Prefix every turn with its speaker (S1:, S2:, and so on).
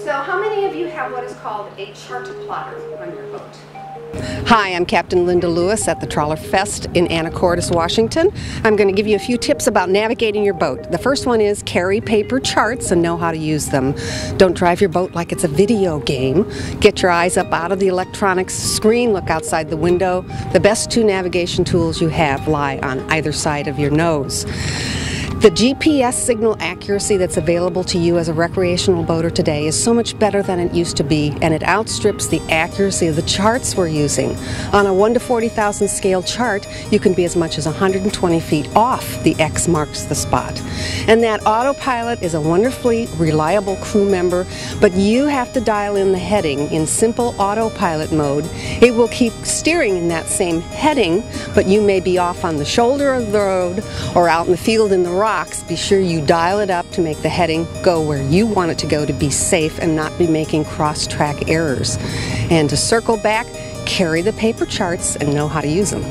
S1: So how many of you have what is called a chart plotter on your boat?
S2: Hi, I'm Captain Linda Lewis at the Trawler Fest in Anacortes, Washington. I'm going to give you a few tips about navigating your boat. The first one is carry paper charts and know how to use them. Don't drive your boat like it's a video game. Get your eyes up out of the electronics screen, look outside the window. The best two navigation tools you have lie on either side of your nose. The GPS signal accuracy that's available to you as a recreational boater today is so much better than it used to be, and it outstrips the accuracy of the charts we're using. On a 1 to 40,000 scale chart, you can be as much as 120 feet off the X marks the spot. And that autopilot is a wonderfully reliable crew member, but you have to dial in the heading in simple autopilot mode. It will keep steering in that same heading, but you may be off on the shoulder of the road or out in the field in the rocks. Be sure you dial it up to make the heading go where you want it to go to be safe and not be making cross-track errors. And to circle back, carry the paper charts and know how to use them.